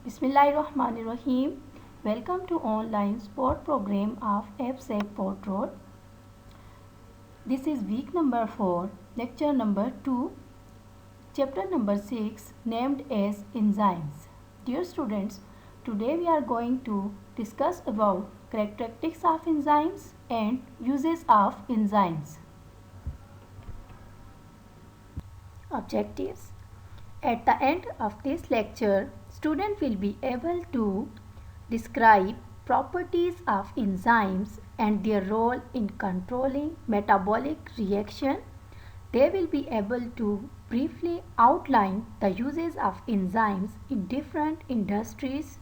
Bismillahirrahmanirrahim. Welcome to online sport program of FSEC Port Road. This is week number 4, lecture number 2, chapter number 6 named as enzymes. Dear students, today we are going to discuss about characteristics of enzymes and uses of enzymes. Objectives. At the end of this lecture, student will be able to describe properties of enzymes and their role in controlling metabolic reaction. They will be able to briefly outline the uses of enzymes in different industries.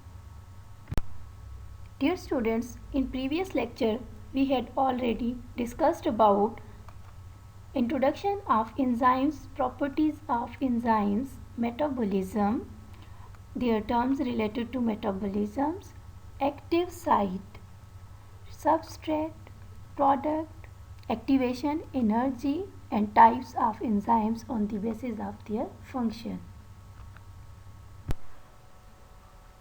Dear students, in previous lecture we had already discussed about introduction of enzymes, properties of enzymes, metabolism, their terms related to metabolisms, active site, substrate, product, activation, energy, and types of enzymes on the basis of their function.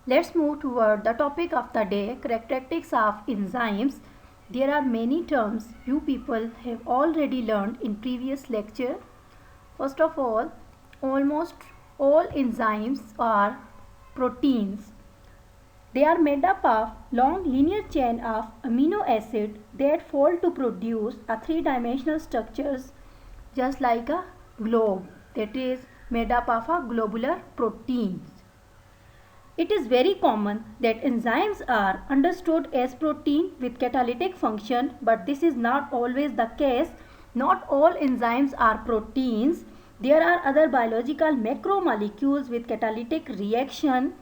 Let's move toward the topic of the day, characteristics of enzymes. There are many terms you people have already learned in previous lecture. First of all, almost all enzymes are proteins. They are made up of long linear chain of amino acid that fold to produce a three-dimensional structures just like a globe, that is made up of a globular proteins. It is very common that enzymes are understood as protein with catalytic function, but this is not always the case. Not all enzymes are proteins. There are other biological macromolecules with catalytic reaction.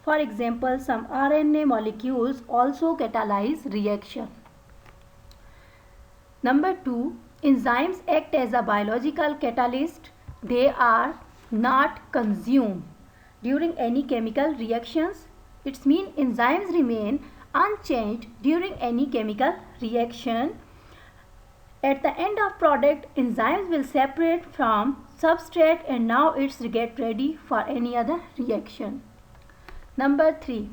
For example, some RNA molecules also catalyze reaction. Number 2, enzymes act as a biological catalyst. They are not consumed during any chemical reactions. It means enzymes remain unchanged during any chemical reaction. At the end of product, enzymes will separate from substrate and now it's get ready for any other reaction. Number 3,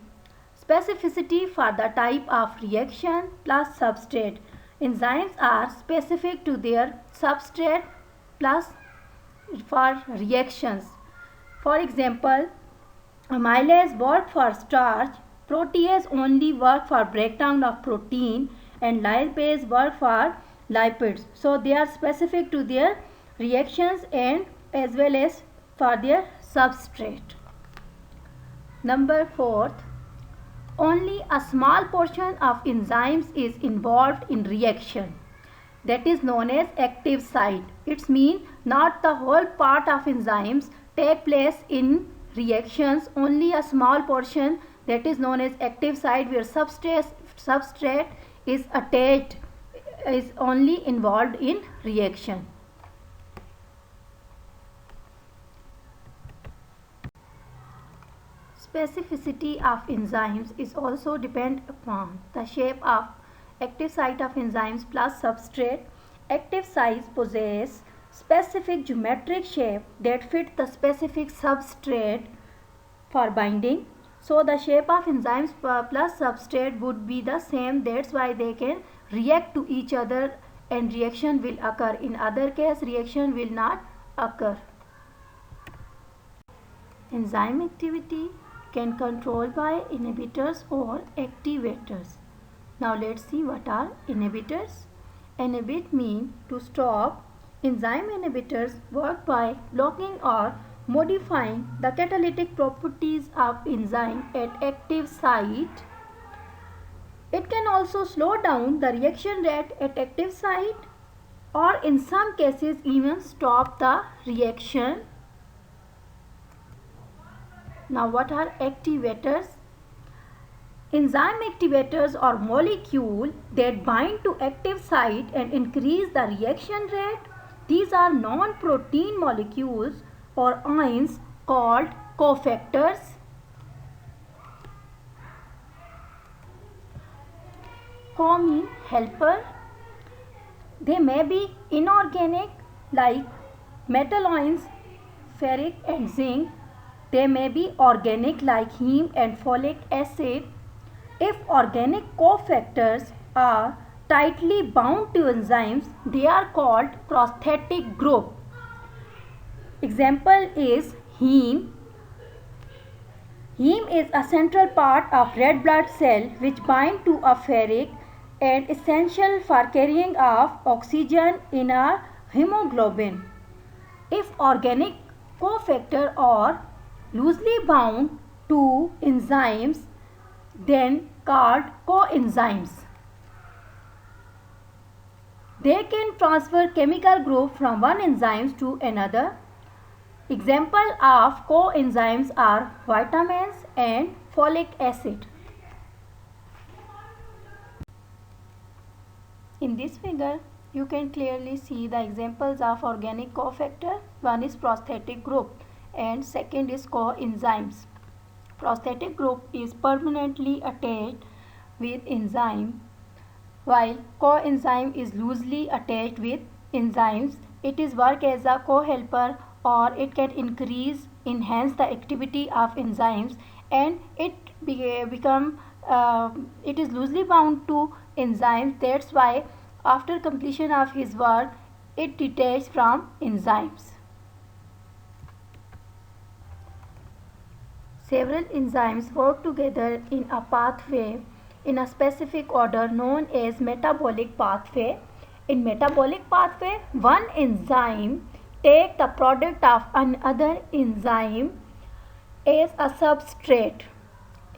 specificity for the type of reaction plus substrate. Enzymes are specific to their substrate plus for reactions. For example, amylase work for starch, protease only work for breakdown of protein, and lipase work for lipids. So they are specific to their reactions and as well as for their substrate. Number 4, only a small portion of enzymes is involved in reaction. That is known as active site. It means not the whole part of enzymes take place in reactions, only a small portion, that is known as active site, where substrate is attached, is only involved in reaction. Specificity of enzymes is also depend upon the shape of active site of enzymes plus substrate. Active sites possess specific geometric shape that fit the specific substrate for binding. So the shape of enzymes plus substrate would be the same. That's why they can react to each other and reaction will occur. In other case, reaction will not occur. Enzyme activity can control by inhibitors or activators. Now let's see what are inhibitors. Inhibit mean to stop. Enzyme inhibitors work by blocking or modifying the catalytic properties of enzyme at active site. It can also slow down the reaction rate at active site or in some cases even stop the reaction. Now what are activators? Enzyme activators are molecules that bind to active site and increase the reaction rate. These are non-protein molecules or ions called cofactors. Co mean helper. They may be inorganic like metal ions, ferric and zinc, They may be organic like heme and folic acid. If organic cofactors are tightly bound to enzymes, they are called prosthetic group. Example is heme. Heme is a central part of red blood cell which bind to a ferric and essential for carrying of oxygen in our hemoglobin. If organic cofactor are loosely bound to enzymes, then called coenzymes. They can transfer chemical group from one enzyme to another. Example of coenzymes are vitamins and folic acid. In this figure, you can clearly see the examples of organic cofactor. One is prosthetic group and second is coenzymes. Prosthetic group is permanently attached with enzyme, while coenzyme is loosely attached with enzymes. It is work as a co-helper, or it can enhance the activity of enzymes, and it is loosely bound to enzymes. That's why after completion of his work, it detaches from enzymes. Several enzymes work together in a pathway in a specific order known as metabolic pathway. In metabolic pathway, one enzyme takes the product of another enzyme as a substrate.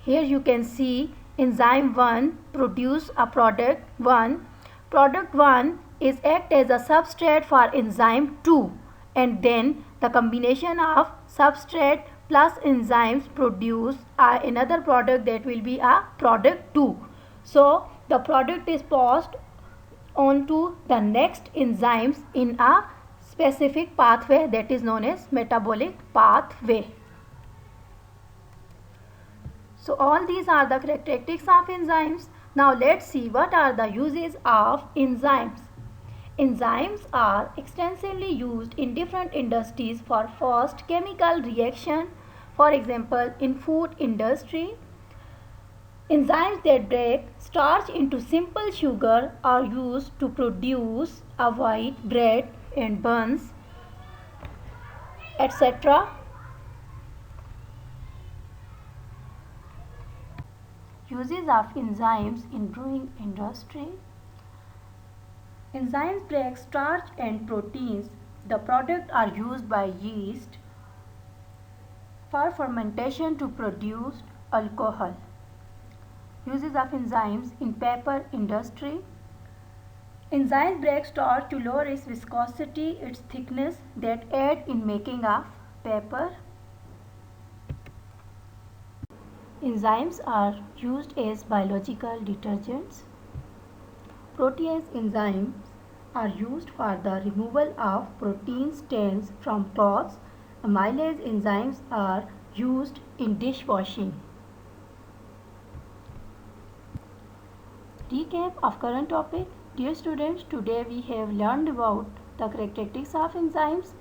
Here you can see enzyme 1 produce a product 1. Product 1 is act as a substrate for enzyme 2, and then the combination of substrate plus enzymes produce another product that will be a product 2. So the product is passed on to the next enzymes in a specific pathway that is known as metabolic pathway. So all these are the characteristics of enzymes. Now let's see what are the uses of enzymes. Enzymes are extensively used in different industries for fast chemical reaction. For example, in food industry, enzymes that break starch into simple sugar are used to produce a white bread and buns, etc. Uses of enzymes in brewing industry. Enzymes break starch and proteins. The products are used by yeast for fermentation to produce alcohol. Uses of enzymes in paper industry. Enzymes break starch to lower its viscosity, its thickness, that aid in making of paper. Enzymes are used as biological detergents. Protease enzymes are used for the removal of protein stains from cloths. Amylase enzymes are used in dishwashing. Recap of current topic. Dear students, today we have learned about the characteristics of enzymes.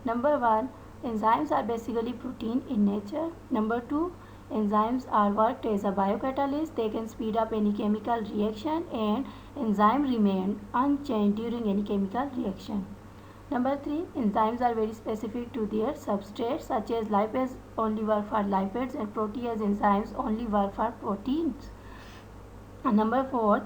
Number 1, enzymes are basically protein in nature. Number 2, enzymes are worked as a biocatalyst. They can speed up any chemical reaction, and enzyme remain unchanged during any chemical reaction. Number 3, enzymes are very specific to their substrates, such as lipase only work for lipids and protease enzymes only work for proteins. And number 4,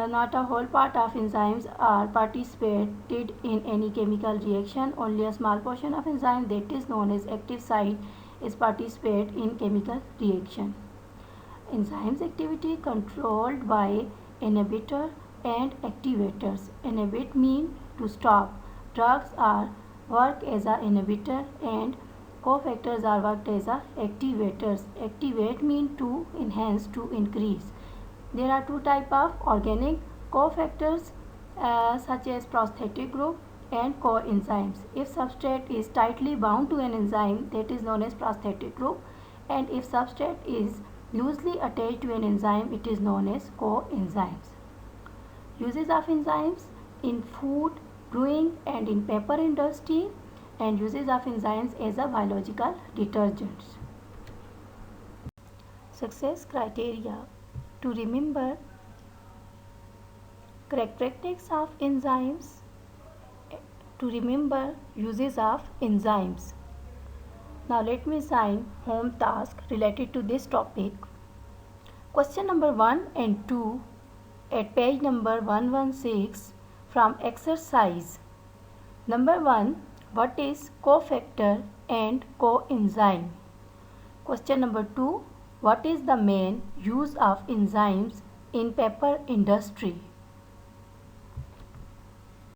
not a whole part of enzymes are participated in any chemical reaction. Only a small portion of enzyme, that is known as active site, is participate in chemical reaction. Enzymes activity controlled by inhibitor and activators. Inhibit mean to stop. Drugs are work as a inhibitor and cofactors are worked as a activators. Activate mean to enhance, to increase. There are two types of organic cofactors such as prosthetic group and coenzymes. If substrate is tightly bound to an enzyme, that is known as prosthetic group, and if substrate is loosely attached to an enzyme, it is known as coenzymes. Uses of enzymes in food, brewing and in paper industry. and uses of enzymes as a biological detergents. Success criteria. To remember characteristics of enzymes, to remember uses of enzymes. Now let me assign home task related to this topic. Question number 1 and 2 at page number 116 from exercise. Number 1. What is cofactor and coenzyme? Question number 2. What is the main use of enzymes in paper industry?